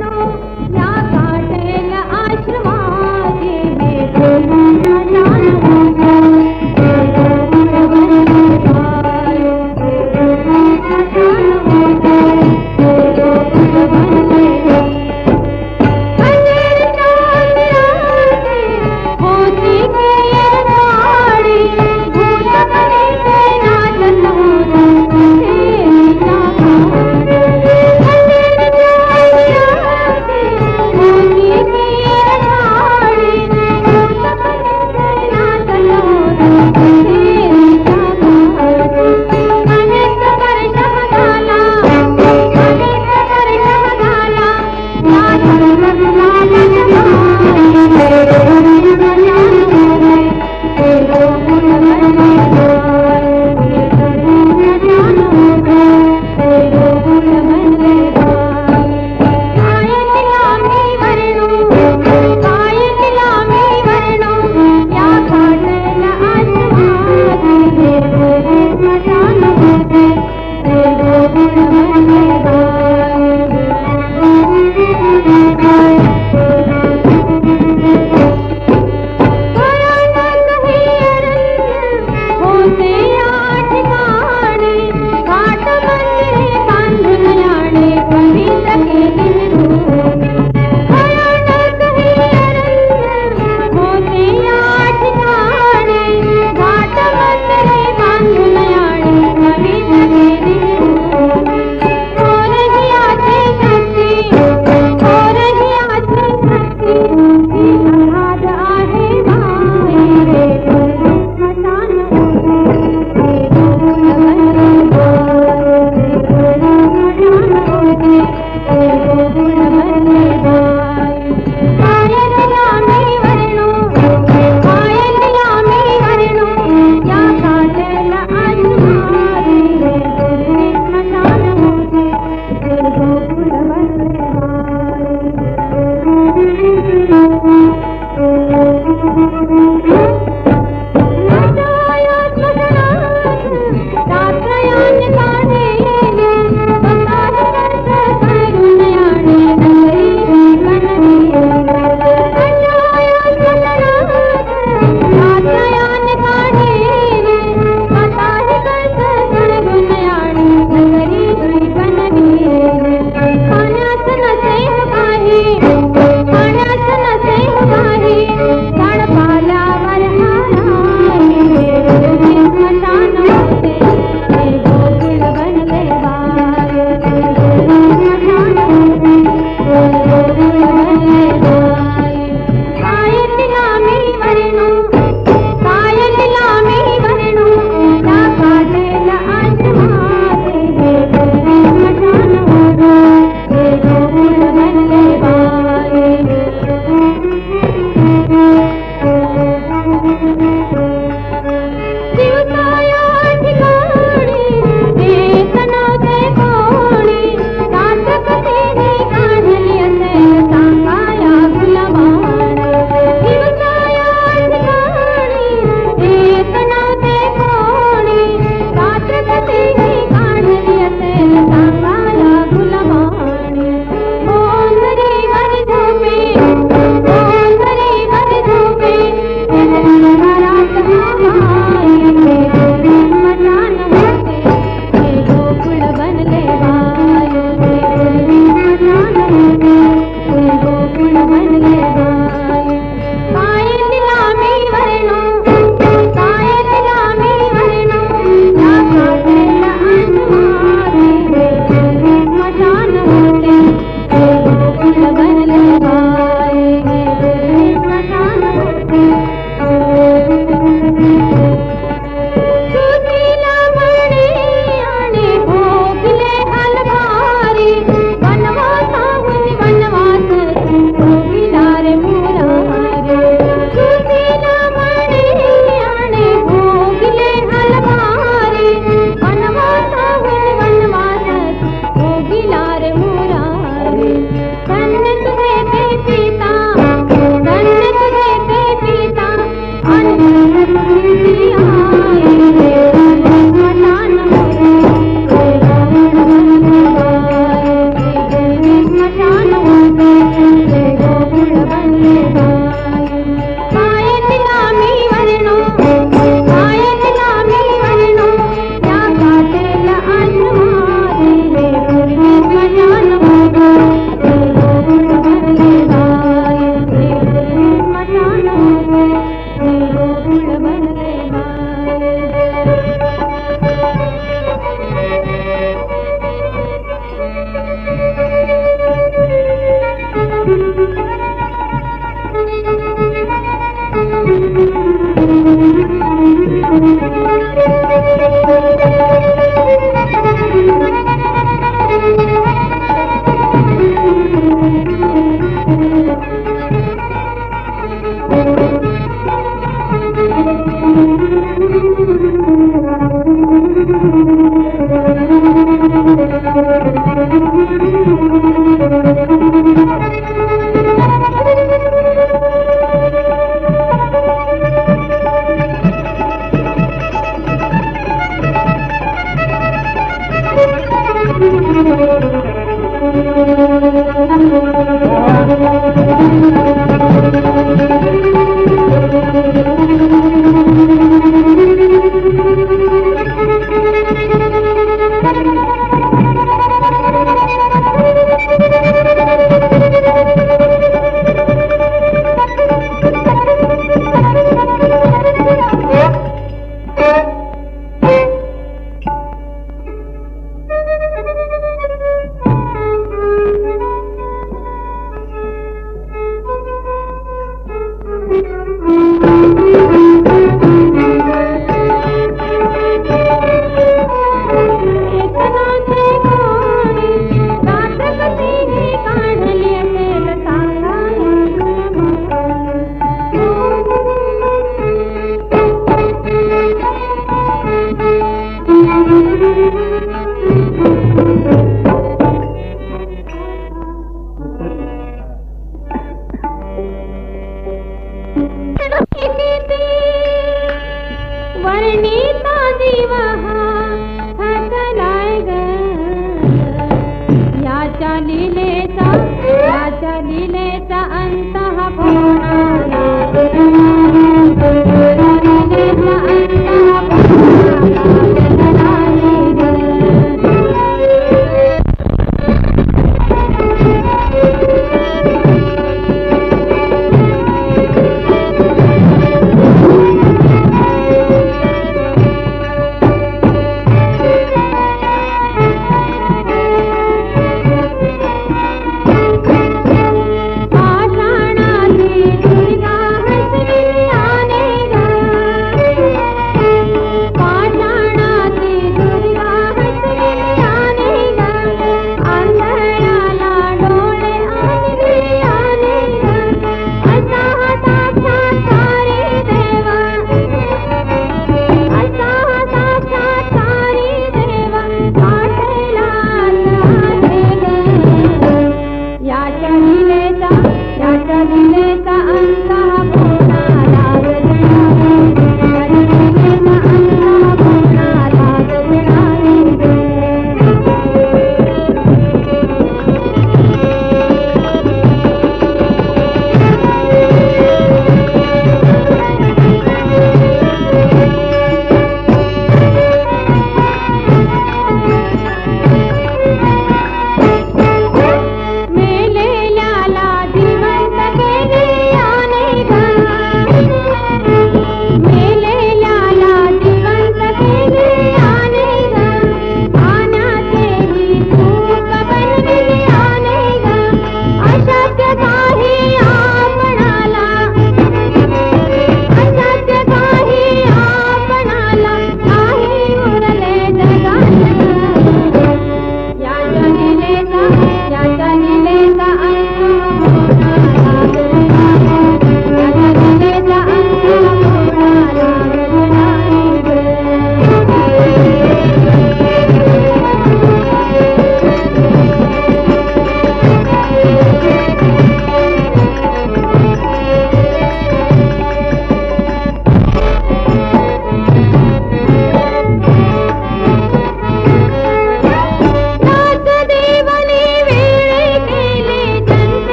या काटेल आश्रमाचे हे बोलून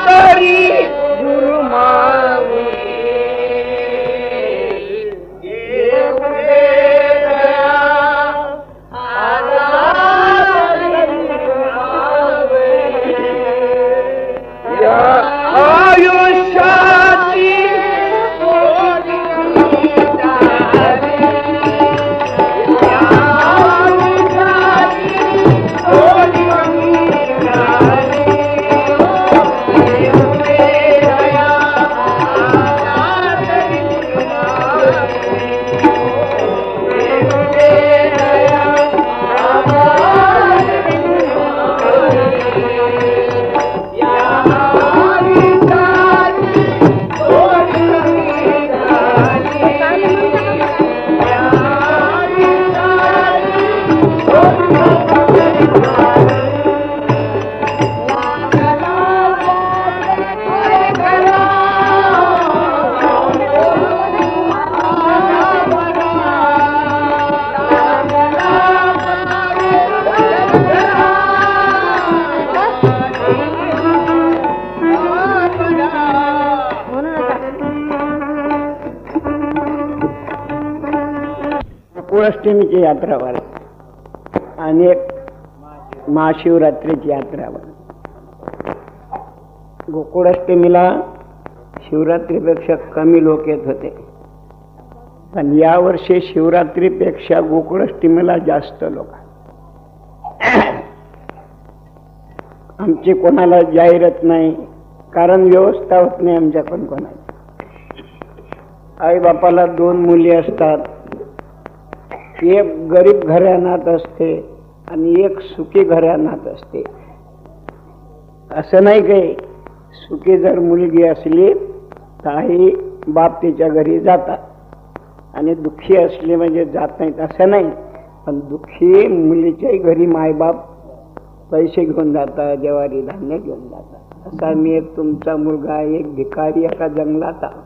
तरी गुरु माऊली गोकुळाष्टमीची यात्रा वर आणि एक महाशिवरात्रीची यात्रा वर. गोकुळाष्टमीला शिवरात्रीपेक्षा कमी लोक येत होते, पण यावर्षी शिवरात्रीपेक्षा गोकुळाष्टमीला जास्त लोक. आमची कोणाला जाहिरात नाही, कारण व्यवस्था होत नाही आमच्याकडून कोणाची. आई बापाला 2 मुली असतात, एक गरीब घराण्यात असते आणि एक सुखी घराण्यात असते. असं नाही काही, सुखी जर मुलगी असली तर आई बाप तिच्या घरी जातात आणि दुःखी असली म्हणजे जात नाहीत असं नाही. पण दुःखी मुलीच्याही घरी मायबाप पैसे घेऊन जातात, ज्वारी धान्य घेऊन जातात. असा मी एक तुमचा मुलगा एक भिकारी एका जंगलात आला,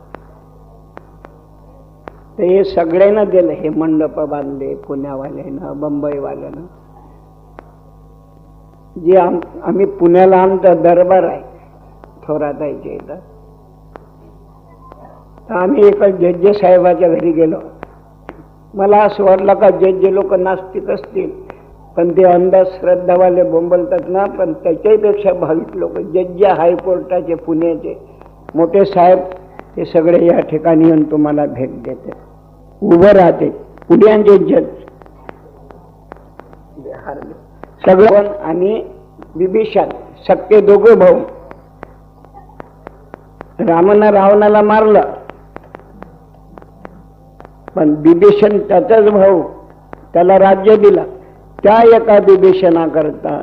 ते हे सगळ्यांना दिलं. हे मंडप बांधले पुण्यावाल्यानं, बंबईवाल्यानं. जे आम्ही पुण्याला आमचा दरबार आहे थोराताईच्या इथं, तर आम्ही एका जज्जे साहेबाच्या घरी गेलो. मला असं वाटलं का जज्जे लोक नास्तिक असतील, पण ते अंधश्रद्धावाले बोंबलतात ना, पण त्याच्यापेक्षा भाविक लोक, जज्जे हायकोर्टाचे पुण्याचे मोठे साहेब, ते सगळे या ठिकाणी येऊन तुम्हाला भेट देते, उभं राहते. पुण्याचे जज सगळं आणि विभीषण सक्के 2 भाऊ. रामानं रावणाला मारलं, पण विभीषण त्याचाच भाऊ, त्याला राज्य दिलं. त्या एका विभीषणाकरता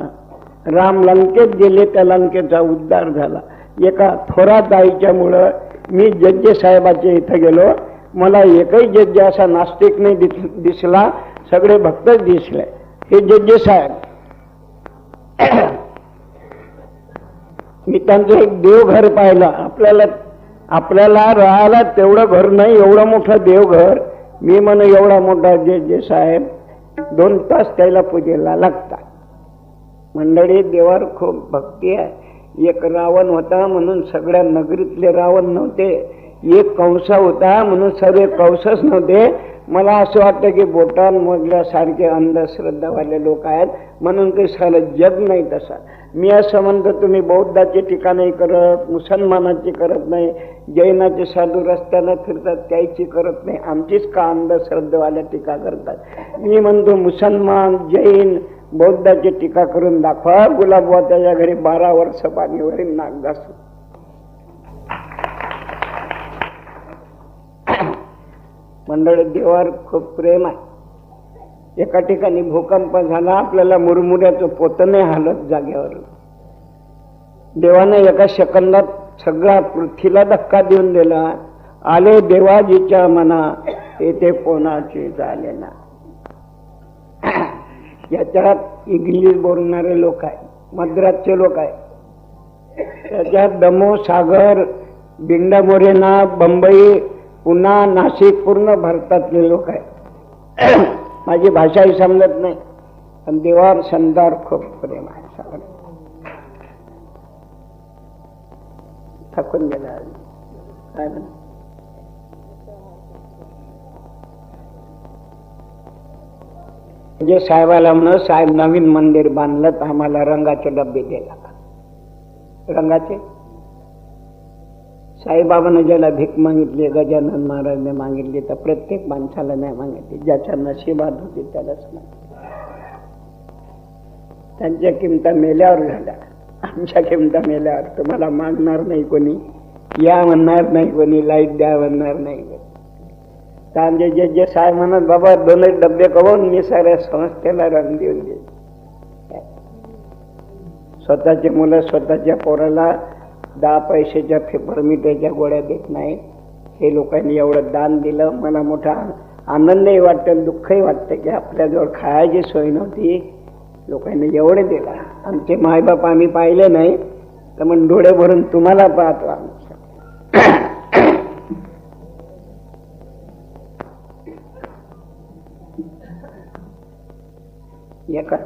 राम लंकेत गेले, त्या लंकेचा उद्धार झाला. एका थोरात आईच्या मुळे मी जज्जे साहेबाच्या इथं गेलो, मला एकही जज्जे असा नास्तिक नाही दिसला, सगळे भक्तच दिसले. हे जज्जे साहेब, मी त्यांचं एक देवघर पाहिलं. आपल्याला राहायला तेवढं घर नाही, एवढं मोठं देवघर. मी म्हण एवढा मोठा जज्जे साहेब 2 तास त्याला पूजेला लागतात. मंडळी, देवावर खूप भक्ती आहे. एक रावण होता म्हणून सगळ्या नगरीतले रावण नव्हते, एक कंसा होता म्हणून सर्व कंसच नव्हते. मला असं वाटतं की बोटांमधल्यासारखे अंधश्रद्धावाले लोक आहेत म्हणून काही सारं जग नाही तसा. मी असं म्हणतो, तुम्ही बौद्धाची टीका नाही करत, मुसलमानाची करत नाही, जैनाचे साधू रस्त्यानं फिरतात त्याची करत नाही, आमचीच का अंधश्रद्धावाल्या टीका करतात. मी म्हणतो मुसलमान जैन बौद्धाची टीका करून दाखवा. गुलाबवा त्याच्या घरी 12 वर्ष पाणीवरील नाक घासू. मंडळी, देवावर खूप प्रेम आहे. एका ठिकाणी भूकंप झाला, आपल्याला मुरमुऱ्याचं पोतं नाही हालत जागेवर. देवाने एका सेकंदात सगळा पृथ्वीला धक्का देऊन दिला. आले देवाजीच्या मना, तेथे कोणाचे झाले ना. याच्यात इंग्लिश बोलणारे लोक आहे, मद्रासचे लोक आहे, त्याच्यात दमो, सागर, बिंडा मोरेना, बंबई, पुणा, नाशिक पूर्ण भारतातले लोक आहे. माझी भाषाही समजत नाही, पण देवावर संतावर खूप प्रेम आहे. थकून गेला. काय म्हण म्हणजे साहेबाला म्हण, साहेब नवीन मंदिर बांधलं तर आम्हाला रंगाचे डबे द्यायला. रंगाचे साईबाबांना ज्याला भीक मागितली, गजानन महाराजने मागितली, तर प्रत्येक माणसाला नाही मागितली. ज्याच्या नशिबात होती त्यालाच मागितली. त्यांच्या किमता मेल्यावर झाल्या, आमच्या किमता मेल्यावर. तुम्हाला मागणार नाही कोणी, या म्हणणार नाही कोणी, लाईट द्या म्हणणार नाही. तर आमचे जे साहेब म्हणत, बाबा 2 डबे कमवून मी साऱ्या संस्थेला रंग देऊन दे. स्वतःचे मुलं स्वतःच्या पोराला 10 पैशाच्या पेपरमिटाच्या गोळ्या देत नाही. हे लोकांनी एवढं दान दिलं. मला मोठा आनंदही वाटतं, दुःखही वाटतं की आपल्याजवळ खायची सोय नव्हती, लोकांनी एवढे दिला. आमचे मायबाप आम्ही पाहिले नाही, तर मग डोळे भरून तुम्हाला पाहतो. आमचं एका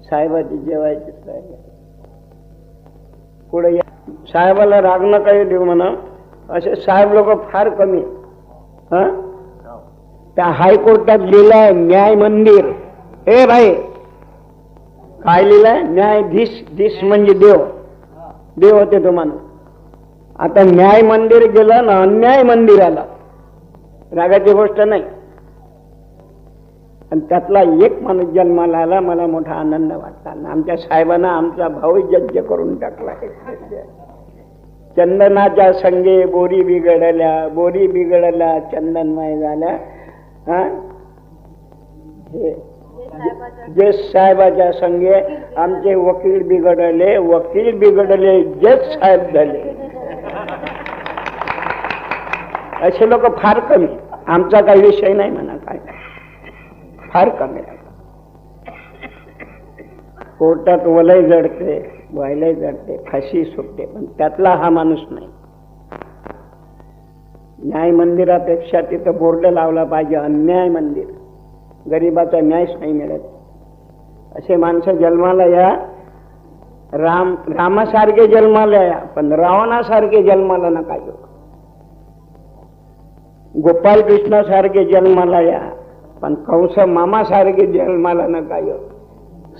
साहेबाची जेवायची पुढे साहेबाला राग नका देऊ म्हणा. असे साहेब लोक फार कमी. त्या हायकोर्टात लिहिलंय न्याय मंदिर. हे भाई काय लिहिलंय? न्यायाधीश. धीश म्हणजे देव. देव होते तुम्हाला. आता न्याय मंदिर गेलं ना, अन्याय मंदिर आला. रागाची गोष्ट नाही. आणि त्यातला एक माणूस जन्माला आला. मला मोठा आनंद वाटला. आमच्या साहेबांना आमचा भाऊ यज्ञ करून टाकला. चंदनाच्या संगे बोरी बिघडल्या, बोरी बिघडल्या चंदनमय झाल्या. जे साहेबाच्या संगे आमचे वकील बिघडले, वकील बिघडले, जज साहेब झाले. असे लोक फार कमी. आमचा काही विषय नाही म्हणा, काय फार कमी. कोर्टात वलय जडते, व्हायलाही जडते, फाशी सुटते, पण त्यातला हा माणूस नाही. न्याय मंदिरापेक्षा तिथं बोर्ड लावला पाहिजे, अन्याय मंदिर. गरिबाचा न्यायच नाही मिळत. असे माणसं जन्माला या. रामासारखे जन्माला या, पण रावणासारखे जन्माला नका येऊ. गोपाल कृष्णासारखे जन्माला या, पण कंस मामासारखे जन्माला नका येऊ.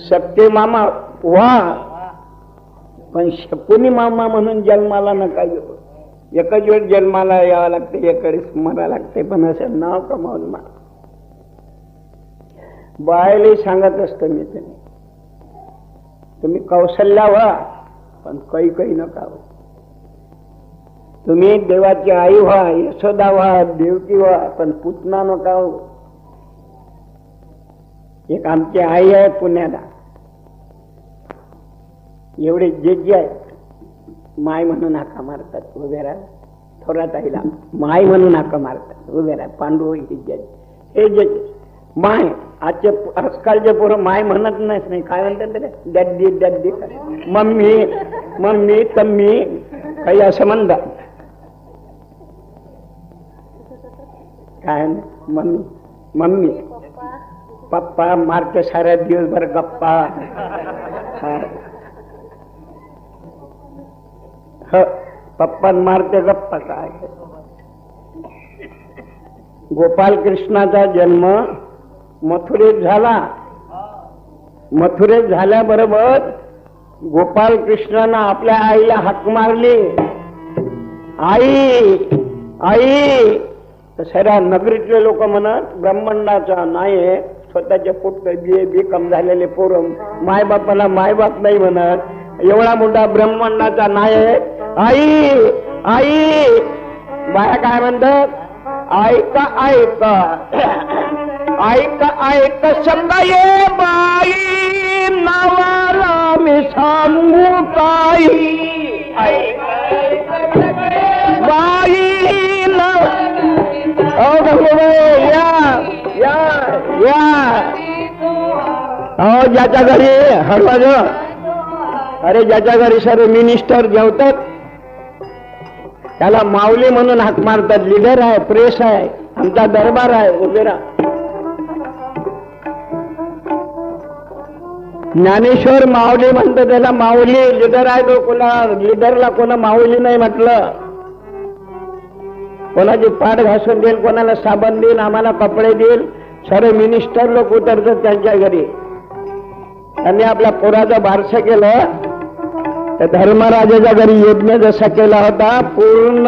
सत्य मामा व्हा, पण शकुनी मामा म्हणून जन्माला नका येऊ. एकच वेळ जन्माला यावं लागते, एकच मरा लागते, पण असं नाव कमावून मा. बायले सांगत असतो मी, तुम्ही कौशल्या व्हा, पण काही नका हो. तुम्ही देवाची आई व्हा, यशोदा व्हा, देवकी व्हा, पण पुतना नका हो. एक आमची आई आहे पुण्याला. एवढे जे आहेत माय म्हणून हाका मारतात. उभे राहा. थोरात आईला माय म्हणून हाका मारतात. उभे राहा. पांडू हे जे माय. आजकालचे पोरं माय म्हणत नाही. काय म्हणतात रे? डॅडी डॅडी, मम्मी मम्मी, तम्मी, काही असं म्हणतात. काय मम्मी मम्मी, पप्पा मारते साऱ्या दिवसभर गप्पा. पप्पा मारते गप्पा. काय गोपाल कृष्णाचा जन्म मथुरेत झाला. मथुरेत झाल्याबरोबर गोपाल कृष्णानं आपल्या आईला हाक मारली, आई आई. तर साऱ्या नगरीतले लोक म्हणत ब्रह्मांडाचा नाही. स्वतःच्या पोट बी कम झालेले पोरं मायबापाला मायबाप नाही म्हणत. एवढा मोठा ब्रह्मांडाचा नायक आई आई. बाया काय म्हणतात? ऐक ऐक ऐक ऐक संगा ये बाई, नावाला मी सांगू काही. बाई ना या या या. ज्याच्या घरी हळवाज. अरे ज्याच्या घरी सर्व मिनिस्टर जेवतात त्याला माऊली म्हणून हाक मारतात. लीडर आहे, प्रेस आहे, आमचा दरबार आहे. उभे राहा. ज्ञानेश्वर माऊली म्हणतो त्याला माऊली लिडर आहे तो, कोणा लिडरला कोणा माऊली नाही म्हटलं. कोणाची पाठ घासून देईल, कोणाला साबण देईल, आम्हाला कपडे देईल, सर्व मिनिस्टर लोक उतरतात त्यांच्या घरी. त्यांनी आपल्या पोराचं बारसं केलं तर धर्मराजाच्या घरी यज्ञ जसा केला होता, पूर्ण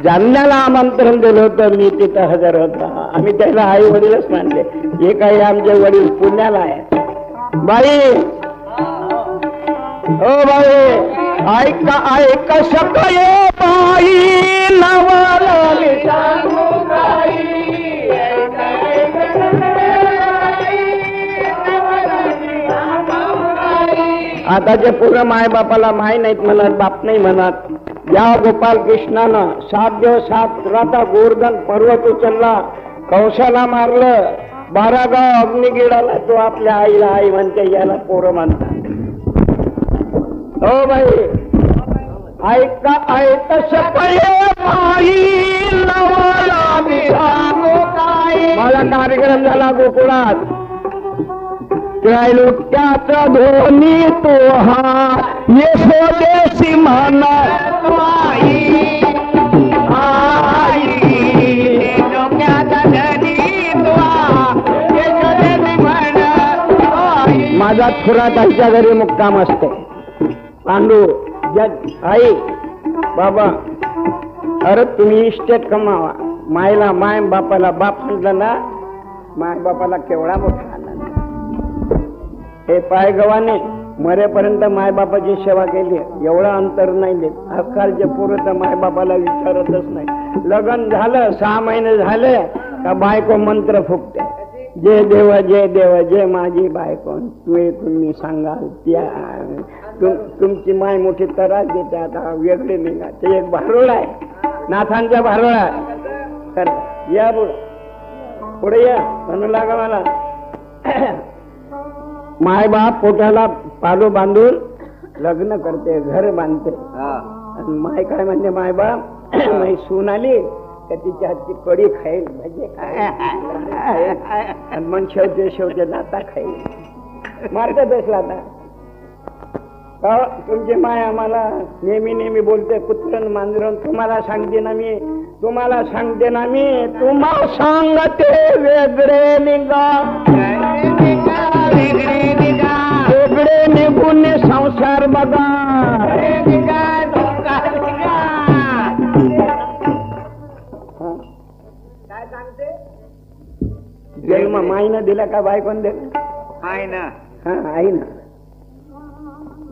जालन्याला आमंत्रण दिलं होतं, मी तिथं हजर होता. आम्ही त्याला आई वडीलच मानले. हे काही आमचे वडील पुण्याला आहे. बाई हो बाई, ऐका ऐका सकाळी बाई नवाला मी सांगू बाई. आताचे पूर्ण माय बापाला माय नाहीत म्हणत, बाप नाही म्हणत. या गोपाल कृष्णानं 7 दिवस 7 राता गोवर्धन पर्वत उचलला, कंसाला मारलं, 12 गाव अग्नी गिळाला. तो आपल्या आईला आई म्हणते, याला पोरं म्हणतात. हो बाई ऐका ऐका सकाळी बाई नवाला मी सांगू बाई. माझा कार्यक्रम झाला गोकुळात. त्रैलोक्याचा धोनी तो हा यशोदेशी म्हणा आई. माझा थोरा त्यांच्या घरी मुक्काम असते. पांडू आई बाबा, अरे तुम्ही इस्टेट कमावा. मायला माय, बापाला बाप म्हटलं ना, माय बापाला केवढा मोठा आनंद. हे पाय गव्हाने मरेपर्यंत मायबापाची सेवा केली, एवढं अंतर नाही देत. आजकालचे पोरं तर मायबापाला विचारतच नाही. लग्न झालं 6 महिने झाले का बायको मंत्र फुकते, जय देव जय देव जय माझी बायको. तुम्ही सांगाल त्या तुमची माय मोठी त्रास देते, आता वेगळे निघा. ते एक भारोळ आहे, नाथांचा भारोळ आहे. या पुढे या, म्हणू लागा मला. मायबाप पोटाला पालो बांधून लग्न करते, घर बांधते. आणि माय काय म्हणते, मायबाप माई सून आली का तिच्या हातची कडी खाईल, म्हणजे काय, मग शेवटे नाता खाईल. मारते बसला. आता तुमची माय आम्हाला नेहमी बोलते, कुत्रण मांजरण तुम्हाला सांगते ना मी, तुम्हाला सांगते ना मी, तुम्हाला सांगते वेगळे निघा, वेगळे निघून संसार बघा. काय सांगते? जन्म माईनं दिला का बायकोन दिला? आहे ना. हा आई ना.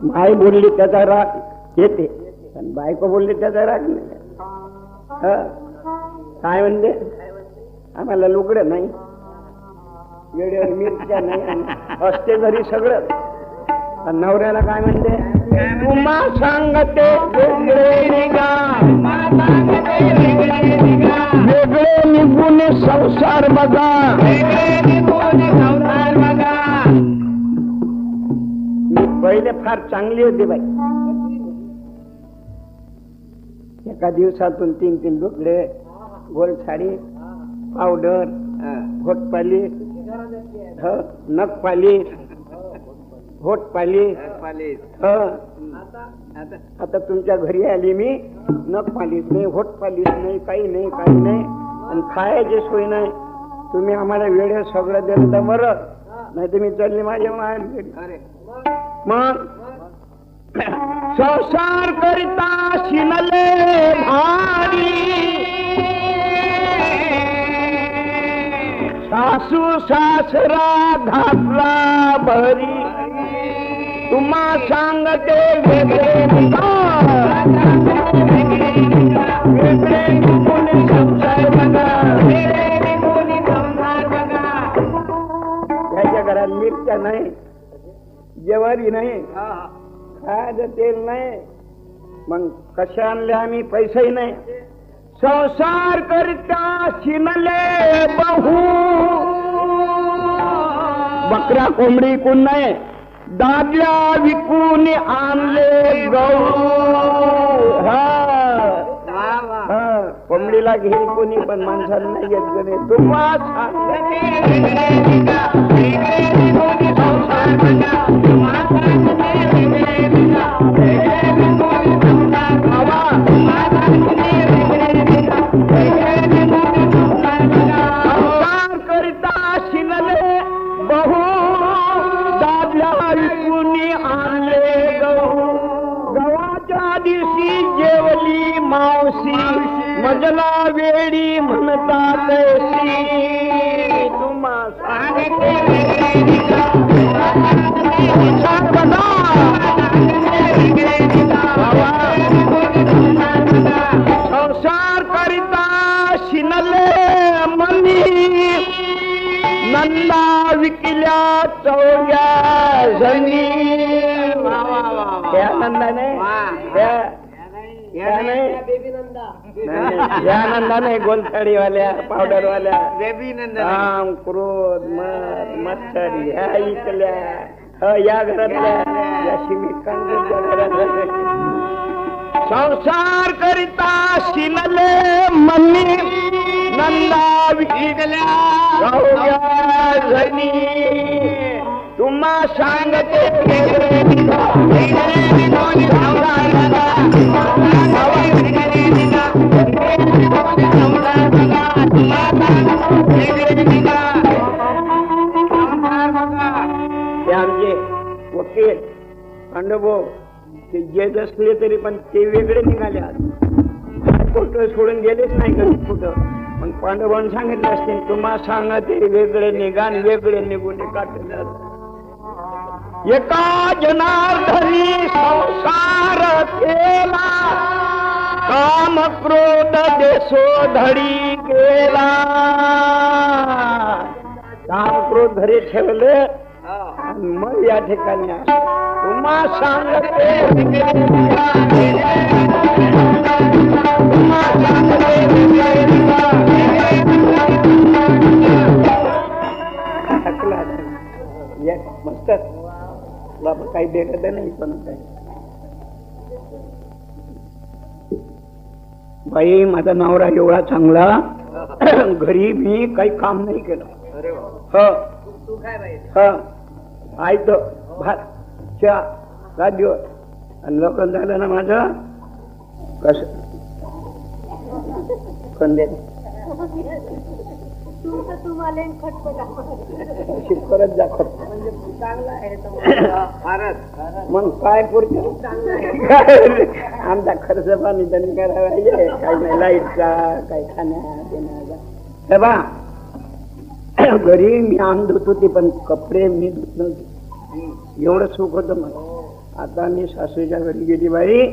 माय बोलली त्याचा राग येते, पण बायको बोलली त्याचा राग नाही. काय म्हणते, आम्हाला लुगडं नाही, वेळेवर मिरच्या नाही, असते घरी सगळं. नवऱ्याला काय म्हणते, तुम्हा सांगते वेगळे निघा, वेगळे निघून संसार बघा. मी पहिले फार चांगली होती बाई. एका दिवसातून 3 लुगडे, गोल साडी, पावडर, होट पालिश, नख पालिश, होट पालिश. आता तुमच्या घरी आली मी, नख पालिश नाही, होट पालिश नाही, काही नाही, काही नाही, आणि खायची सोय नाही. तुम्ही आम्हाला वेळ सगळं दिलं तर बरं, नाही तर मी चालली माझ्या माहेर. मग संसार करिता शिनले भारी, सासू सासरा घातला भरी. तुम्हा सांगते वेगळे निघा, वेगळे निघून संसार बघा. त्याच्या घरात मिरच्या नाही, ज्वारी नाही, खायचं तेल नाही, मग कशा आणल्या आम्ही, पैसेही नाही. संसार करता शिनले बहु, बकरा कोंबडी कोण नाही, दाबल्या विकून आणले गहू. कोंबडीला घेईल कोणी, पण माणसाला नाही घेत गणे. तुम्हा संसार करिता शिनले बहु दाबल्या विकुनी आणले गहू गव्हाच्या दिवशी जेवली मावशी मजला वेळी म्हणतात ऐशी तुम्हा संसार करिता शिनले मनी नंदा विकल्या चौघ्या जणी त्या नंदाने या नंदाने गोलथडीवाल्या पावडरवाल्या राम क्रोध मत मत्सरी ह्या इकल्या या घरातल्या या शिमिकांच्या घरातल्या संसार करिता शिनले मनी नंदा विकल्या चौघ्या जणी तुम्हा सांगते आमचे वकील पांडुभाऊ ते जज असले तरी पण ते वेगळे निघाले आज कुठं सोडून गेलेच नाही कधी कुठं मग पांडुभाऊन सांगितलं असते तुम्हा सांगा ते वेगळे निघा वेगळे निघून काढले एका जनार्दनी संसार केला काम क्रोध देशो धडी गेला काम क्रोध घरी ठेवले मग या ठिकाणी तुम्हा सांगते मस्त बाबा काही देखत नाही पण काय बाई माझा नवरा एवढा चांगला घरी मी काही काम नाही केलं आयत भात चहा राज्य आणि लोकं झालं ना माझं कस कंदे करत जा मग काय पुरते आमचा खर्च पाणी त्यांनी करायला पाहिजे काही नाही लाईटचा काही खाण्या पिण्याचा बा घरी मी आम धुत होती पण कपडे मी धुत नव्हते एवढं सुख होतं मला आता मी सासूच्या घरी गेली बाई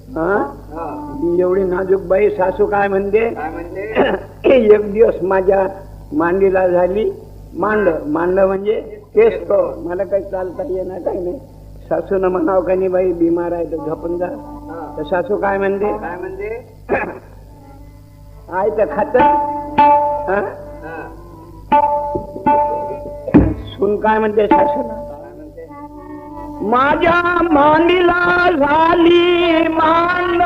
मी एवढी नाजूक बाई सासू काय म्हणते एक दिवस माझ्या मांडीला झाली मांड म्हणजे केस तो मला काही चालता येणार काही नाही सासून म्हणावं का नाही बाई बिमार आहे तर झोपून जा तर सासू काय म्हणते आहे तर खात सुन काय म्हणते सासूला माझ्या मांडीला झाली मांड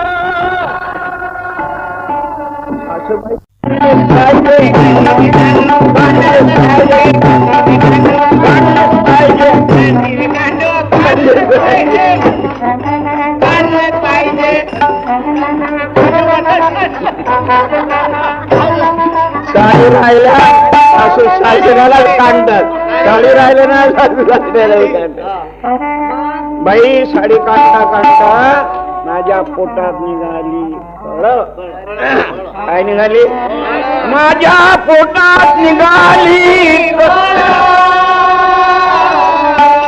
सासूबाई साडी राहिला असं सासऱ्याला काढतात साडी राहिले ना सासऱ्याला काढतात बाई साडी काढता काढता माझ्या पोटात निघाली काय निघाली माझ्या पोटात निघाली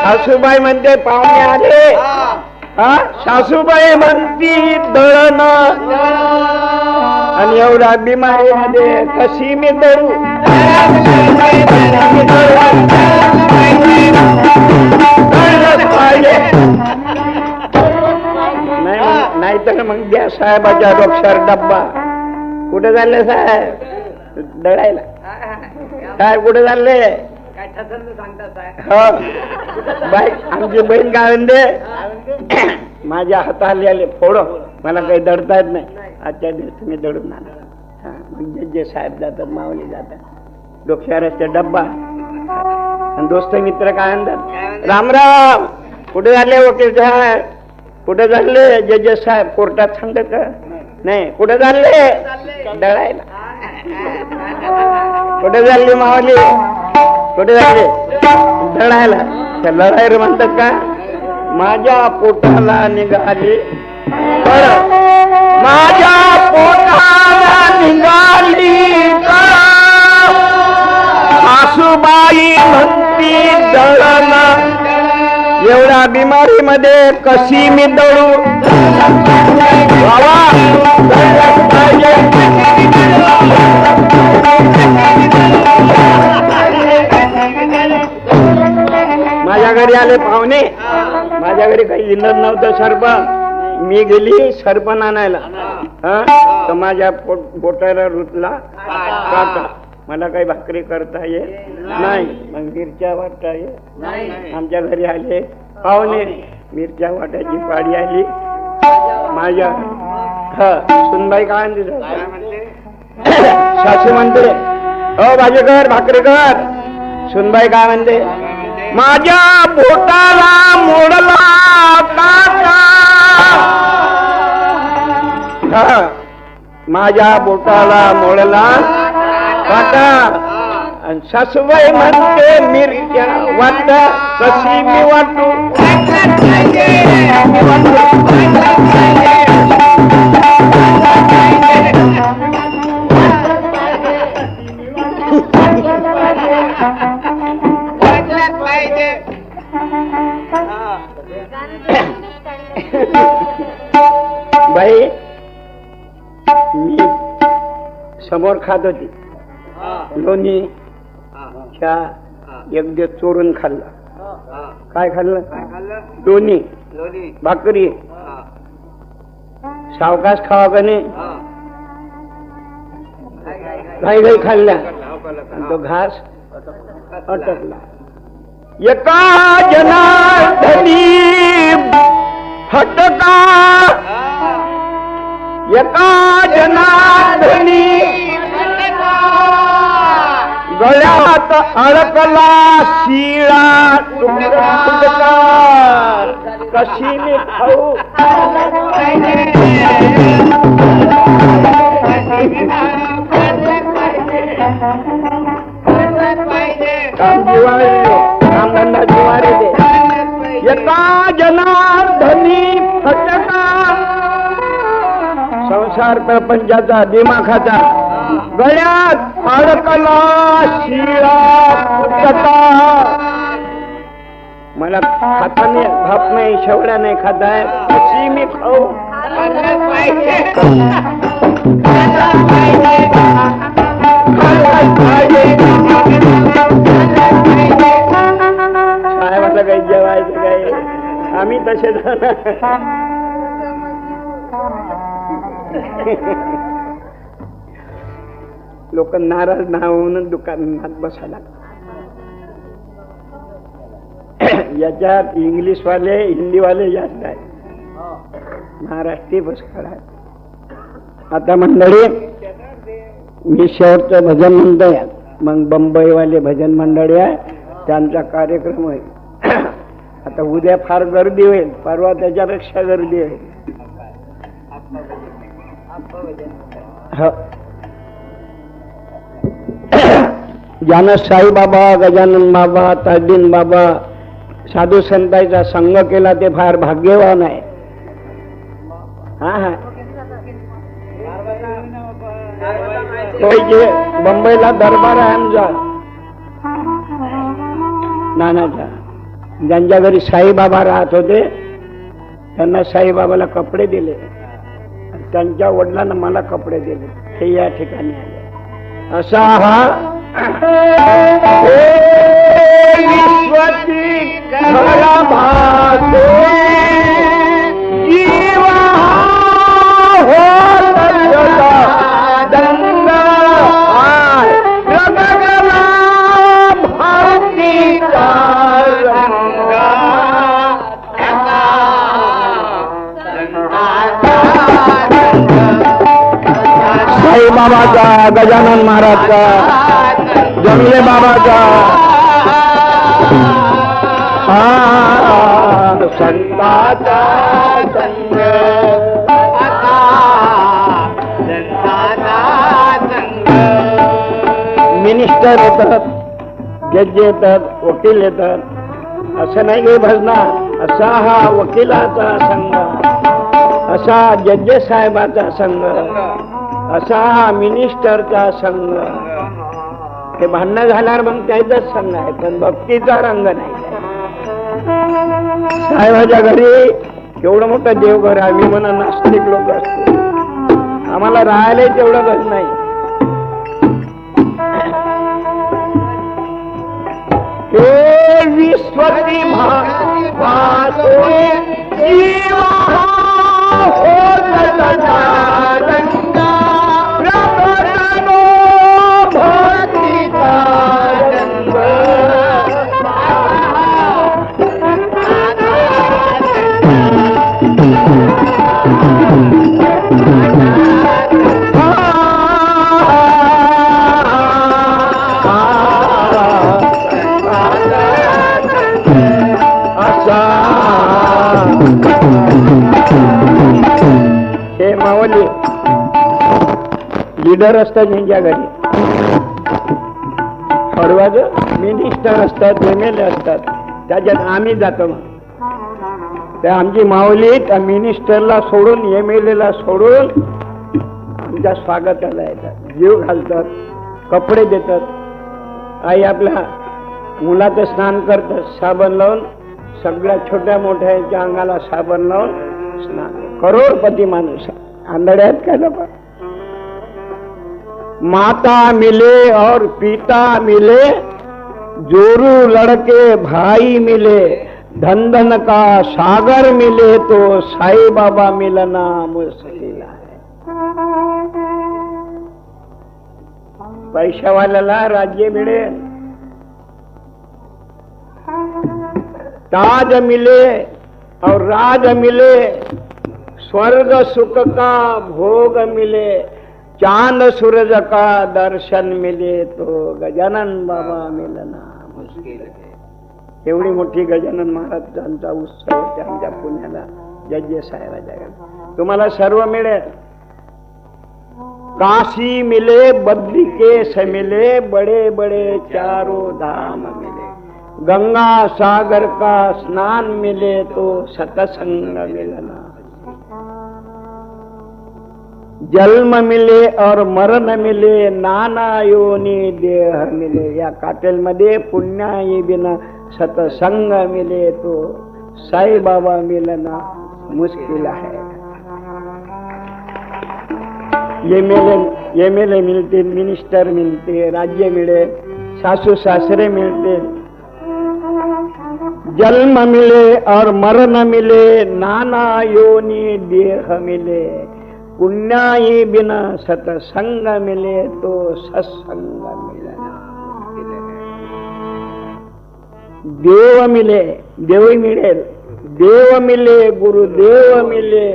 सासूबाई म्हणते पाहुणे आले सासूबाई म्हणती दळण आणि एवढा बिमारीमध्ये कशी मी दळू नाही तर मग द्या साहेबाच्या डोक्यावर डब्बा कुठे चालले साहेब दळायला साहेब कुठे चालले बाई आमची बहीण काय म्हणते माझ्या हाताले आले फोड मला काही दडता येत नाही आजच्या दिवशी मी दडून आला म्हणजे जे साहेब जातात माऊली जातात डोक्यावर असते डब्बा आणि दोस्त मित्र काय म्हणतात राम राम कुठे झाले वकील साहेब कुठे चालले जजेस साहेब? कोर्टात सांगतात का? नाही. कुठे चालले? दळायला. कुठे चालली मावली? कुठे चालले? दळायला. त्या लढायला म्हणतात का? माझ्या पोटाला निघाली, माझ्या पोटाला निघाली सासूबाई म्हणती दळण, एवढ्या बिमारीमध्ये कशी मी दळू? बाबा माझ्या घरी आले पाहुणे. माझ्या घरी काही इलत नव्हतं सर्प. मी गेली सर्प आणायला. तर माझ्या बोटाला रुतला काटा. मला काही भाकरी करता येत नाही. मग मिरच्या वाटता येत. आमच्या घरी आले पाहुणे. मिरच्या वाटायची पाडी आली माझ्या. सुनबाई काय म्हणते? सासू म्हणते ओ भाजी कर, भाकरी कर. सुनबाई काय म्हणते? माझ्या बोटाला मोडला काटा. माझ्या बोटाला मोडला काटा. आणि सासूबाई म्हणते मिरच्या वाट कशी मी वाटू? बाई मी समोर खात होती लोणी चहा. एक दिवस चोरून खाल्ला. काय खाल्लं? लोणी भाकरी. सावकाश खावा का नाही? घाई घाई खाल्ल्या. तो घास अटकला. एका जनार्दनी फटका, एका जनार्दनी गळ्यात अडकला शिळा तुटका. कशी मी खाऊ? कामधंदा जिवारी दे. एका जनार्दनी फटका, संसार प्रपंचाचा दिमाखाचा गळ्यात अडकला शिळा तुटका. मला खाता नाही, भाप नाही, शेवड्या नाही खाताय. कशी मी खाऊ? साहेबाला काही जेवायचं काही आम्ही तसे लोक नाराज ना होऊन दुकानात बसायला. याच्यात इंग्लिशवाले हिंदीवाले जास्त आहे. महाराष्ट्री पुष्कळ आहे. आता मंडळी मी शेवटचं भजन म्हणतोय. मग बंबईवाले भजन मंडळी आहे, त्यांचा कार्यक्रम होईल. आता उद्या फार गर्दी होईल, परवा त्याच्यापेक्षा गर्दी होईल. ज्यानं साईबाबा, गजानन बाबा, ताजुद्दीन बाबा, साधू संतांचा संग केला ते फार भाग्यवान आहे. बंबईला दरबार आहे आमचा नानाचा. ज्यांच्या घरी साईबाबा राहत होते त्यांना साईबाबाला कपडे दिले. त्यांच्या वडिलांना मला कपडे दिले. हे या ठिकाणी आले. असा हा विश्वाची खरा भाते जीवा होत दंग रगगला भारतीचा रंगा. साईबाबाचा, गजानन महाराजचा, जमले बाबाचा, संताचा संग आता संताचा संग. मिनिस्टर येतात, जज येतात, वकील येतात, असं नाही की भजनात. असा हा वकिलाचा संघ, असा जज साहेबाचा संघ, असा हा मिनिस्टरचा संघ. हे भांडणं झाल्यावर मग त्याचाच संघ आहे, पण भक्तीचा रंग नाही. साहेबाच्या घरी केवढं मोठं देवघर आहे. आम्ही म्हणा नास्तिक लोक असतो, आम्हाला राहायला तेवढं घर नाही. हे विश्वती भासो जीवा होत सदानंदा प्रकटनो भक्तीचा रंग. हे मावली लीडर असतात यांच्या घरी, फडवाज मिनिस्टर असतात, MLA असतात, त्याच्यात आम्ही जातो. मग त्या आमची माऊली त्या मिनिस्टरला सोडून MLA ला सोडून आमच्या स्वागताला येतात, जीव घालतात, कपडे देतात. आई आपल्या मुलाचं स्नान करतात, साबण लावून, सगळ्या छोट्या मोठ्याच्या अंगाला साबण लावून स्नान. करोडपती माणूस आंधळ्यात काय लोक. माता मिले और पिता मिले, जोरू लड़के भाई मिले, धन धन का सागर मिले तो साई बाबा मिलना मुश्किल है. पैशावाल्याला राज्य मिळेल, ताज मिले और राज मिले, स्वर्ग सुख का भोग मिले, चांद सूरज का दर्शन मिले तो गजानन बाबा मिलना मुश्किल है. एवढी मोठी गजानन महाराजांचा उत्सव आमच्या पुण्याला जज साहेबाच्या घरी. तुम्हाला सर्व मिळेल. काशी मिले, बद्रिकेश मिले, बड़े बड़े चारों धाम मिले, गंगा सागर का स्नान मिले तो सतसंग मिलना. जन्म मिले और मरण मिले, नाना योनी देह मिले. या काटेल मध्ये पुण्याई बिना सतसंग मिले तो साई बाबा मिलना मुश्किल है. MLA मिळते, मिनिस्टर मिळते, राज्य मिळेल, सासू सासरे मिळते. जन्म मिले और मरण मिले, नाना योनी देह मिले, पुण्याई बिना सतसंग मिले तो सत्संग मिलना. देव मिले, देवही मिळेल, देव मिले, गुरुदेव मिले,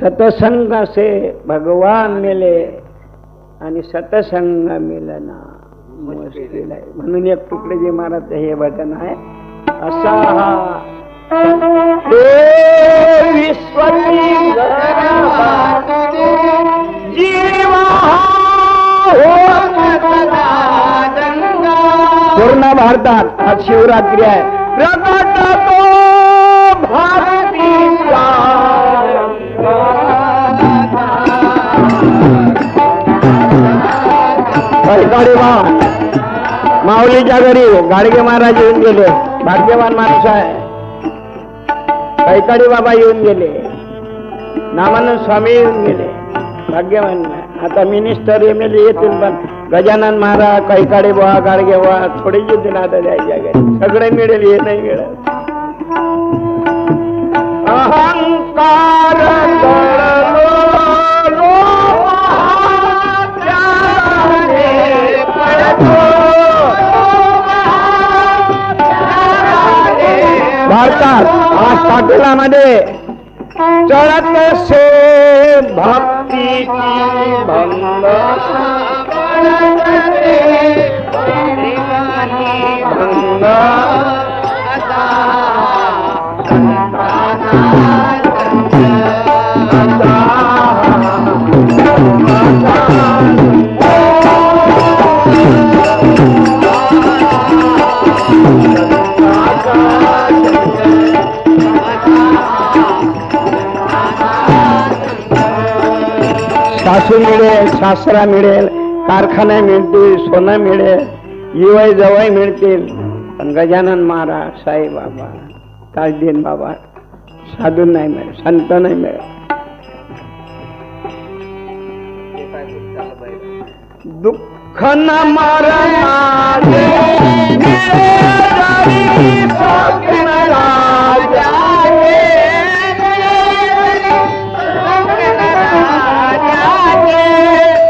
सतसंग से भगवान मिले, आणि सतसंग मिलना मुश्किल आहे. म्हणून एक तुकडे महाराज हे भजन आहे. असा हा पूर्ण भारतात आज शिवरात्री आहे. प्रकट तो भारतीचा माऊलीच्या घरी गाडगे महाराज येऊन गेले. भाग्यवान माणूस आहे. कैकाडी बाबा येऊन गेले, नामानंद स्वामी येऊन गेले, भाग्यवान. आता मिनिस्टर MLA येतील, पण गजानन महाराज, कैकाडी बाबा, गाडगे बाबा थोडी येतील आता जायच्या घरी. सगळे मिळेल, हे नाही मिळेल. अहंकार भारतात आज पाटलामध्ये चढत से भक्तीची भंग भंग सासू मिळेल, सासरा मिळेल, कारखाना मिळतील, सोनं मिळेल, युवय जवळ मिळतील, पण गजानन महाराज, साईबाबा, ताजदीन बाबा साधू नाही मिळेल, संत नाही मिळेल. दुःख न मरणारे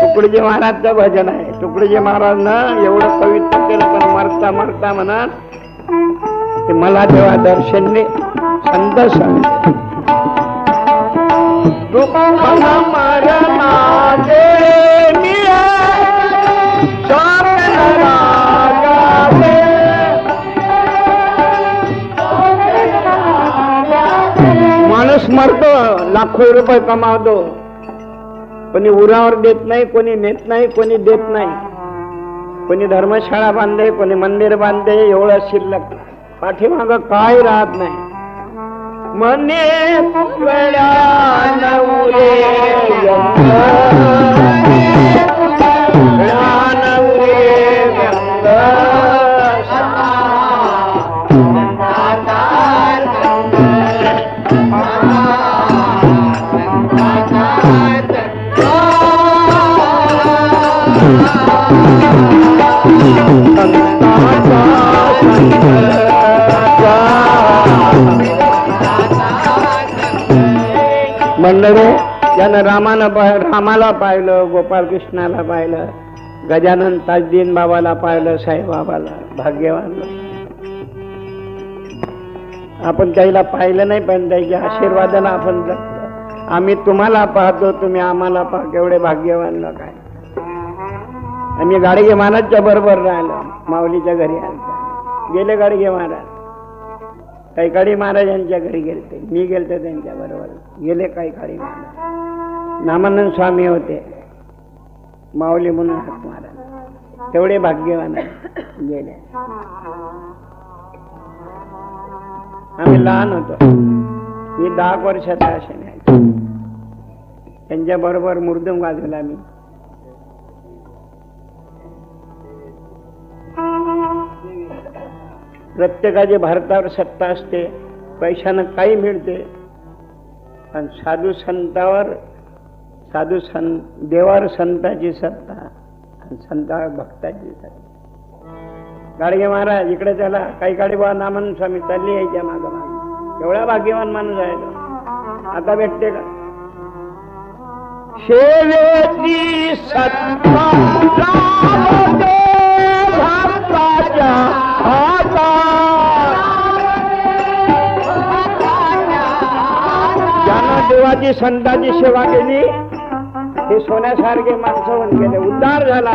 तुकडोजी महाराजचं भजन आहे. तुकडोजी महाराज ना एवढं पवित्र केलं, पण मरता मरता म्हणत ते मला तेव्हा दर्शन दे संत समज. दुःख न मरणारे माणूस मरतो, लाखो रुपये कमावतो, कोणी उरावर देत नाही, कोणी नेत नाही, कोणी देत नाही, कोणी धर्मशाळा बांधे, कोणी मंदिर बांधे, एवढं शिल्लक पाठीमाग काय राहत नाही. मने मंडळे ज्यानं रामाला पाहिलं, गोपाळकृष्णाला पाहिलं, गजानन ताजदीन बाबाला पाहिलं, साईबाबाला, भाग्यवान. आपण त्याला पाहिलं नाही, पण त्याच्या आशीर्वादानं आपण जगतो. आम्ही तुम्हाला पाहतो, तुम्ही आम्हाला पाहतो, एवढे भाग्यवान लोक आहे. आम्ही गाडगे महाराजच्या बरोबर राहिलो, माऊलीच्या घरी आलता, गेले गाडगे महाराज, कैकाडी महाराज यांच्या घरी गेलते, मी गेलते त्यांच्या बरोबर, गेले कैकाडी महाराज. नामानंद स्वामी होते, माऊली म्हणून हाक महाराज, तेवढे भाग्यवान गेले. आम्ही लहान होतो, मी 10 वर्षाचा असे नाही, त्यांच्या बरोबर मुर्दम गाजवला मी. प्रत्येकाची भारतावर सत्ता असते, पैशानं काही मिळते, पण साधू संतावर, देवावर संताची सत्ता आणि संतावर भक्ताची सत्ता. गाडगे महाराज इकडे त्याला काही गाडी बा नामन स्वामी चालली यायच्या मागं मागं, एवढा भाग्यवान माणूस आहे तो. आता भेटते का? शेवेची सत्ता भक्ताच्या ज्यानं देवाची संताची सेवा केली हे सोन्यासारखे माणसं होऊन गेले, उद्धार झाला.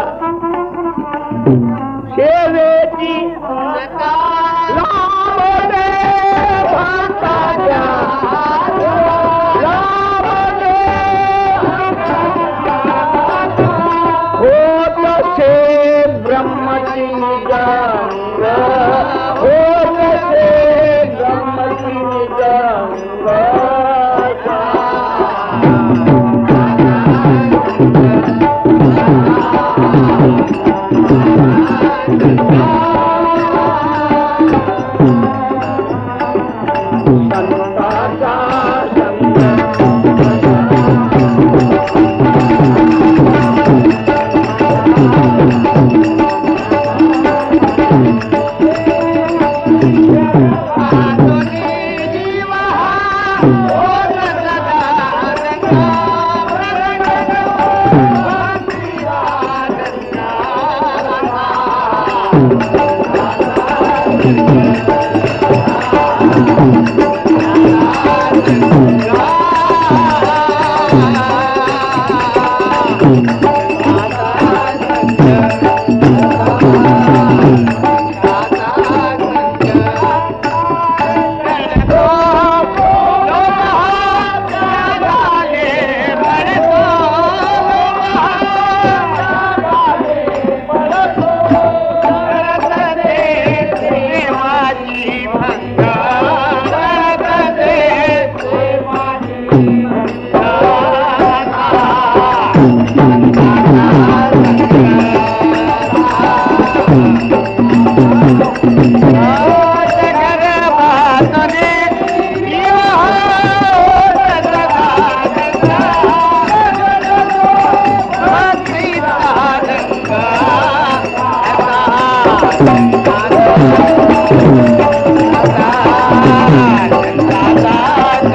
सेवेची होत से ब्रह्मची निजांग, होत से ब्रह्मची निजांग.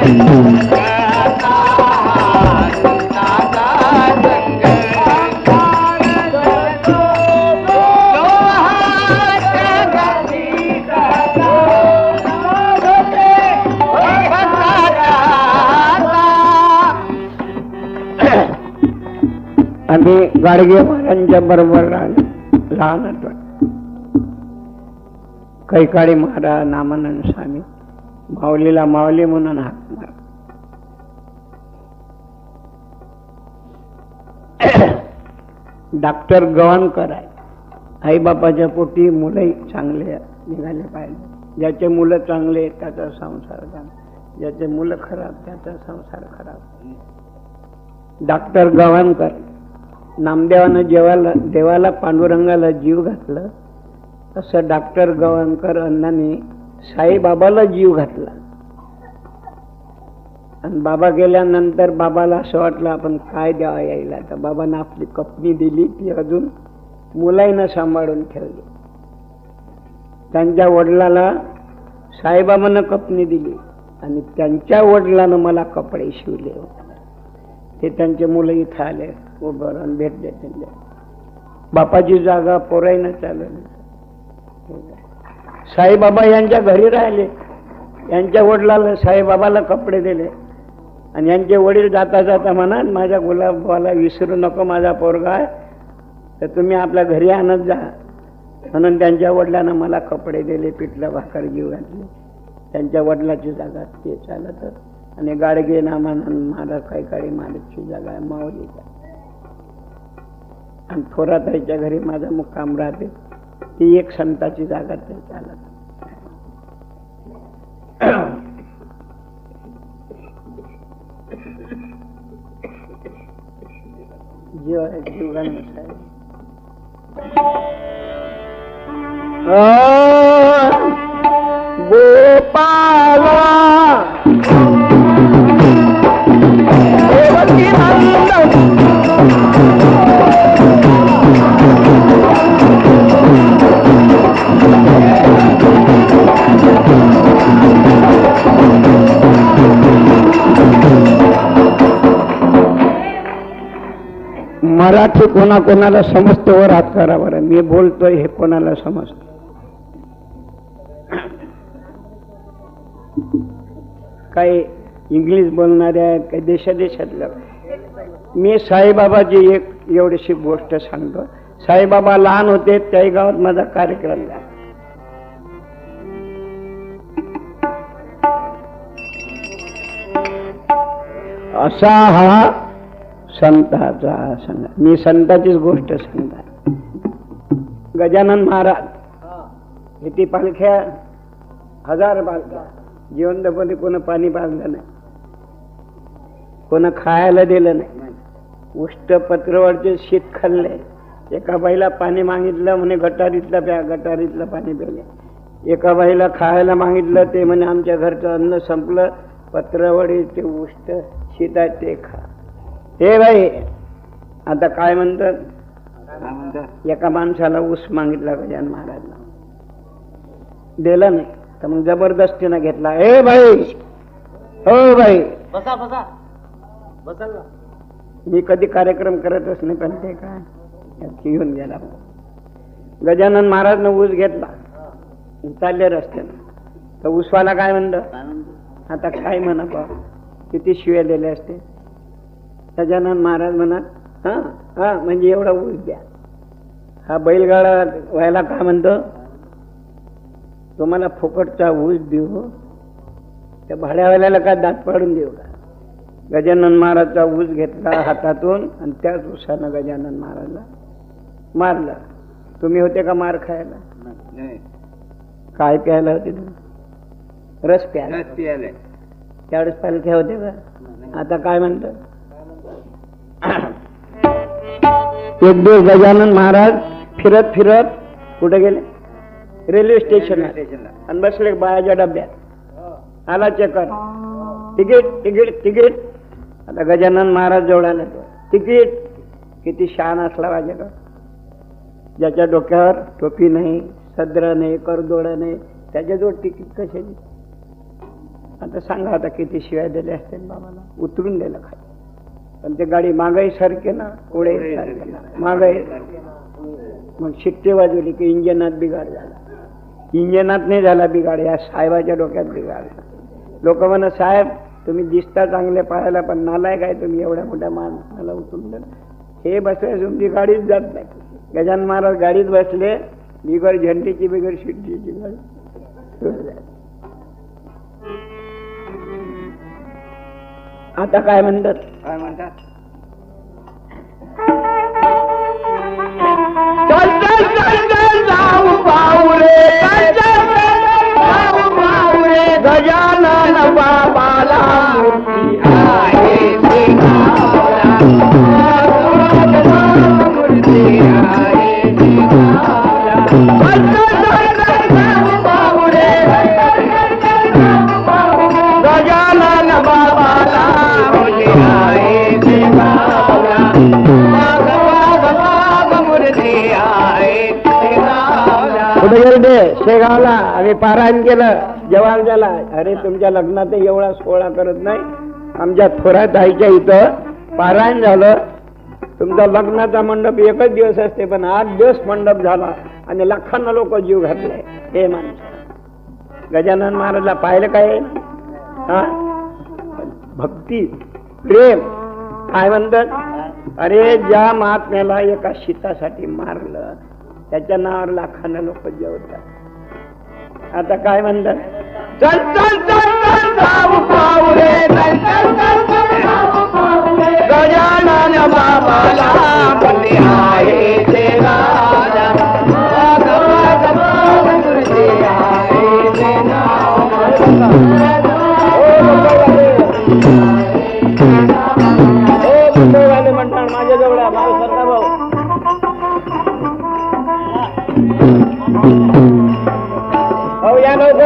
आम्ही गाडगे महाराजांच्या बरोबर लहान होतो. कैकाडी महाराज, नामानंद स्वामी, माऊलीला माऊली म्हणून हाक मार. डॉक्टर गवाणकर आहे. आईबापाच्या पोटी मुलंही चांगले निघाले पाहिजे. ज्याचे मुलं चांगले त्याचा संसार चांगला, ज्याचे मुलं खराब त्याचा संसार खराब. डॉक्टर गवाणकर. नामदेवानं देवाला पांडुरंगाला जीव घातलं तसं डॉक्टर गवाणकर अण्णांनी साईबाबाला जीव घातला. आणि बाबा गेल्यानंतर बाबाला असं वाटलं आपण काय द्यावा यायला. तर बाबांना आपली कपनी दिली, ती अजून मुलाईनं सांभाळून ठेवली. त्यांच्या वडिलाला साईबाबांना कपनी दिली आणि त्यांच्या वडिलानं मला कपडे शिवले. ते त्यांचे मुलं इथं आले, उभं राहून भेट देते. बापाची जागा पोराईनं चालवली. साईबाबा यांच्या घरी राहिले. यांच्या वडिलाला साईबाबाला कपडे दिले आणि यांचे वडील जाता जाता म्हणा माझ्या गुलाबाला विसरू नको, माझा पोरगा आहे, तर तुम्ही आपल्या घरी आणत जा. म्हणून त्यांच्या वडिलांना मला कपडे दिले, पिठलं भाकर जीव घातले. त्यांच्या वडिलाची जागा ते चालत. आणि गाडगे नामानंद महाराज कैकाडी महाराजची जागा आहे माऊलीचा. आणि थोराताईच्या घरी माझा मुक्काम राहते, ती एक संताची जागा ते चालत. जीव आहे, जीव घालणं आहे. गोपाला मराठी कोणाकोणाला समजतो वर हात करा बरं. मी बोलतोय हे कोणाला समजतं? काही इंग्लिश बोलणारे आहेत, काही देशादेशातल्या. मी साईबाबाची एक एवढीशी गोष्ट सांगतो. साईबाबा लहान होते त्याही गावात माझा कार्यक्रम झाला. असा हा संताचा संघ. मी संताचीच गोष्ट सांगता. गजानन महाराज किती पालख्या, 1000 पालख्या. जिवंतपणे कोण पाणी पाजलं नाही, कोण खायला दिलं नाही. उष्ट पत्रवरचे शीत खाल्ले. एका बाईला पाणी मागितलं म्हणे गटारीतलं प्या, गटारीतलं पाणी प्याले. एका बाईला खायला मागितलं, ते म्हणे आमच्या घरचं अन्न संपलं, पत्रवडीचे उष्ट शीत आहे ते खा. हे बाई आता काय म्हणतात? एका माणसाला ऊस मागितला गजानन महाराजला, दिला नाही, तर मग जबरदस्तीनं घेतला. ए बाई, हो बाई, बसा बसा बसल. मी कधी कार्यक्रम करतच नाही, पण ते काय घेऊन गेला. गजानन महाराजनं ऊस घेतला, चालले रस्त्यानं. तर ऊसवाला काय म्हणलं, आता काय म्हणा बा, किती शिव्या दिले असते. गजानन महाराज म्हणत हा हा म्हणजे एवढा ऊस द्या. हा बैलगाडा व्हायला काय म्हणतो, तुम्हाला फुकटचा ऊस देऊ, त्या भाड्यावाल्याला काय दात पाडून देऊ का? गजानन महाराजचा ऊस घेतला हातातून आणि त्याच ऊसानं गजानन महाराजला मारलं. तुम्ही होते का मार खायला? काय प्यायला होते तुम्ही? रस प्यायला. त्यावेळेस पालख्या होते का? आता काय म्हणतात? एक दिवस गजानन महाराज फिरत फिरत कुठे गेले? रेल्वे स्टेशनला. आणि बसले बायाच्या डब्यात. आला चेकर, तिकीट तिकीट तिकीट. आता गजानन महाराज जवळ आला, तिकीट. किती शान असला पाहिजे का? ज्याच्या डोक्यावर टोपी नाही, सद्र नाही, करदोड नाही, त्याच्याजवळ तिकीट कशाची? आता सांगा आता किती शिवाय दिले असतील बाबाला, उतरून दिलं खाली. पण ते गाडी मागाई सारखे ना, पुढे सारखे ना, मागाई. मग शिट्टे वाजवली की इंजनात बिघाड झाला. इंजनात नाही झाला बिघाड, या साहेबाच्या डोक्यात बिघाड. लोक म्हणा साहेब तुम्ही दिसता चांगले पाहायला, पण नालाय काय तुम्ही एवढ्या मोठ्या माणसाला उतरून दिलं. हे बसले तुमची गाडीच जात नाही. गजानन महाराज गाडीत बसले, बिगर झंडीची बिगर शिट्टीची गाडी. आता काय म्हणतात, काय म्हणतात? गजानन बाबाला मूर्ती आहे गजानन बाबाला कुठे गेले शेगावला आम्ही पारायण केलं. जवान झाला, अरे तुमच्या लग्नात एवढा सोहळा करत नाही, आमच्या थोरात आईच्या इथं पारायण झालं. तुमचा लग्नाचा मंडप एकच दिवस असते, पण 8 दिवस मंडप झाला आणि लाखांना लोक जीव घातले. हे माणसं गजानन महाराजला पाहिलं काय, हा भक्ती प्रेम. काय म्हणतात, अरे ज्या महात्म्याला एका शीतासाठी मारलं त्याच्या नावावर लाखांना लोक जेवतात. आता काय म्हणतात, चल चल चल चल जाऊ पाहू रे, गजानन बाबाला मूर्ती आहे शेगावला. म्हणतात माझ्या जवळ माझा सरदा भाऊ. हो या लोक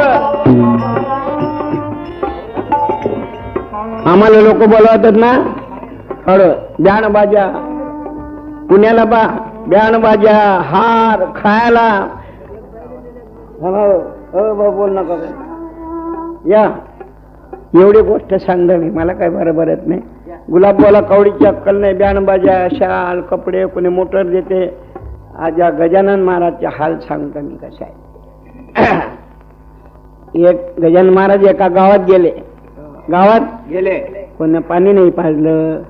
आम्हाला लोक बोलवतात ना, ब्याण बाजा पुण्याला बा, ब्याण बाजा हार खायला. बोल नका या, एवढी गोष्ट सांगतो मी, मला काय बरोबर येत नाही. गुलाबबाला कवडीची अक्कल नाही, ब्याण बाजा शाल कपडे कोणी मोटर देते. आज या गजानन महाराजचे हाल सांगतो मी कशा आहे. एक गजानन महाराज एका गावात गेले, गावात गेले, कोणी पाणी नाही पाजलं,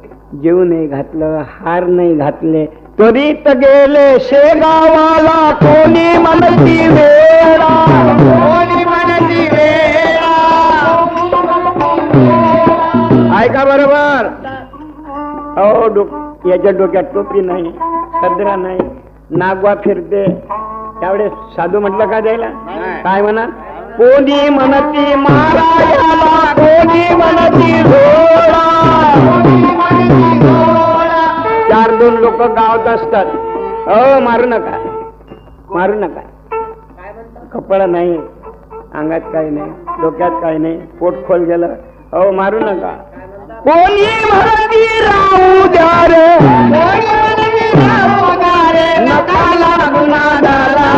जेवू नाही घातलं, हार नाही घातले, त्वरित गेले शेगावाला. कोणी म्हणती वेळा, कोणी म्हणती वेळा. ऐका बरोबर. अहो याच्या डोक्यात टोपी नाही, सदरा नाही, नागवा फिरते. त्यावेळेस साधू म्हटलं का द्यायला, काय म्हणा, कोणी म्हणती मारायला, कोणी म्हणती घोडा. 4-2 लोक गावात असतात. हो मारू नका, मारू नका. कपडा नाही, अंगात काही नाही, डोक्यात काही नाही, पोट खोल गेलं. हो मारू नका. कोणी म्हणती राहू द्या रे, नका लागू नादाला.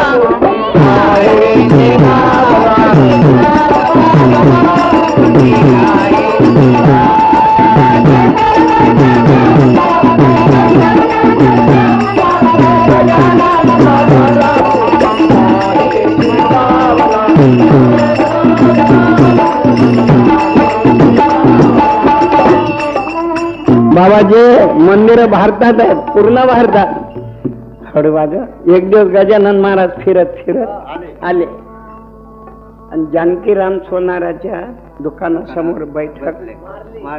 बाबाजी मंदिर भारतात आहेत, पूर्ण भारतात. हळूवाज एक दिवस गजानन महाराज फिरत फिरत आले आणि जानकीराम सोनाराच्या दुकानासमोर बैठक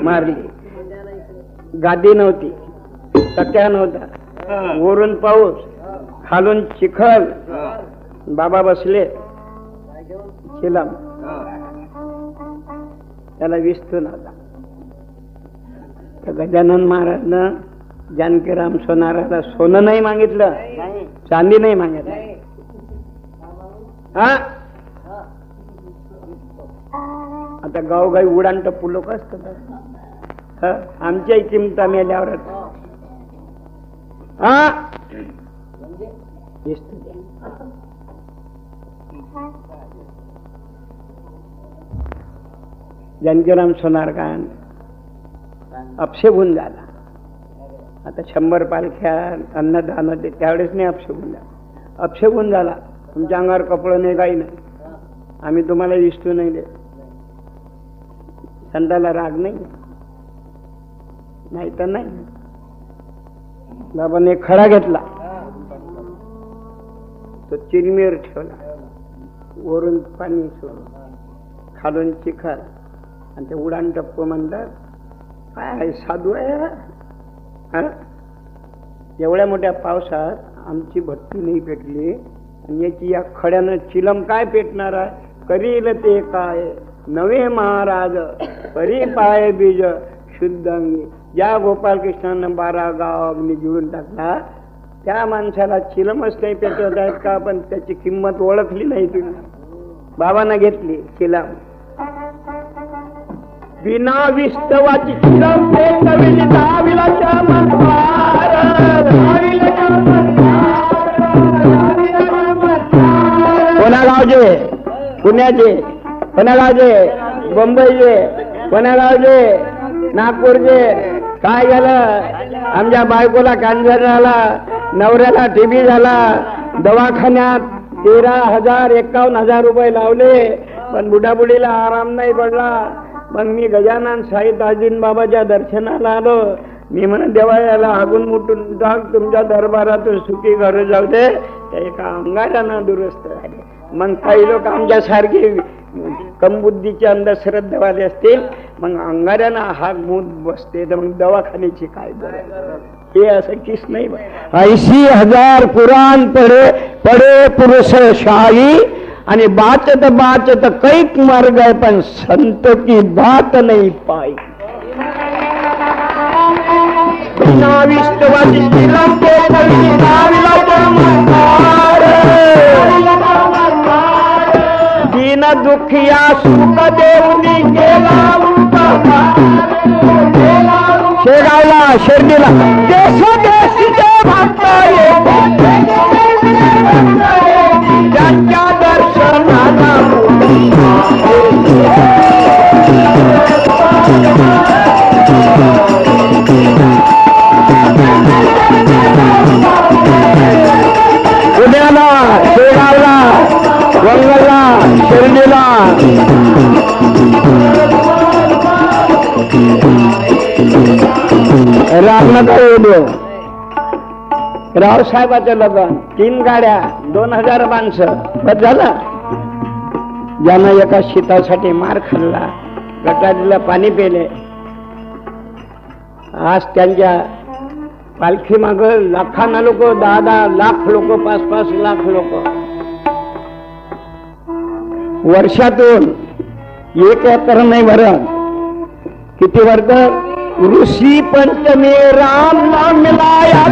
मारली. गादी नव्हती, तक्या नव्हता, वरून पाऊस, खालून चिखल. बाबा बसले चिलम, त्याला विस्तून आला. गजानन महाराजनं जानकीराम सोनाराला सोनं नाही मागितलं, चांदी नाही मागितलं. हा आता गावगाई उडान टप्पू लोक असतात, आमच्या चिमटा मेल्यावर हा जानकीराम सोनारकांत अपशगुन झाला. आता 100 पालख्या अन्नदान होते त्यावेळेस नाही अपशगुन झाला. अपशगुन झाला, तुमच्या अंगावर कपडं नाही, काही नाही, आम्ही तुम्हाला दिसतो नाही दे. संताला राग नाही, नाही तर नाही. बाबाने खडा घेतला, तो चिरमीर ठेवला, वरून पाणी सोडून, खालून चिखल, आणि ते उडान टप्प म्हणतात. काय साधू आहे. एवढ्या मोठ्या पावसात आमची भट्टी नाही पेटली, आणि याची या खड्यानं चिलम काय पेटणार आहे. करील ते काय नवे महाराज परी पाय बीज शुद्ध अंगी. ज्या गोपालकृष्णानं 12 गाव अग्नी जिळून टाकला, त्या माणसाला चिलमच नाही पेटवत आहेत का. पण त्याची किंमत ओळखली नाही तुम्ही. बाबांना घेतली चिलम, बिना विस्तवाची चिलम पेटविली दहावीलाच्या मनवार. कोणा गावचे, पुण्याचे, कोणा गावचे, मुंबईचे, कोणा गावचे, नागपूरचे. काय झालं, आमच्या बायकोला कॅन्सर झाला, नवऱ्याला टीबी झाला, दवाखान्यात 13,000 51,000 रुपये लावले, पण बुढाबुडीला आराम नाही पडला. मग मी गजानन साई ताजीन बाबाच्या दर्शनाला आलो. मी म्हणून देवा याला हागून मुटून टाक, तुमच्या दरबारातून सुखी घर जाऊ दे. एका अंगारानं दुरुस्त झाले. मग काही लोक आमच्यासारखे कमबुद्धीचे अंधश्रद्धावाले असतील, मग अंगाऱ्यानं हाक मूत बसते, तर मग दवाखान्याची काय गरज. हे असं किस नाही. 80,000 कुरान पडे पडे पुरुष शाही, आणि बाचत बाचत कैक मर गए, पण संत की बात नहीं पाई. दीन दुखिया सुख देऊनी गेला शेगावला, शिर्डीला, देशोदेशी भक्ता त्यांच्या दर्शनाला. पुण्याला, शेगावला, वंगलला, शिर्डीला. रामनाथ रावसाहेबाचं लग्न, 3 गाड्या, 2,000 माणसं, बस झालं. ज्यानं एका शीतासाठी मार खाल्ला, गटारीला पाणी पेले, आज त्यांच्या पालखी माग लाखांना लोक, 10-10 लाख लोक, 5-5 लाख लोक. वर्षातून एक एकर नाही भरत. किती वर्ग. ऋषी पंचमी राम नाम मिलाया,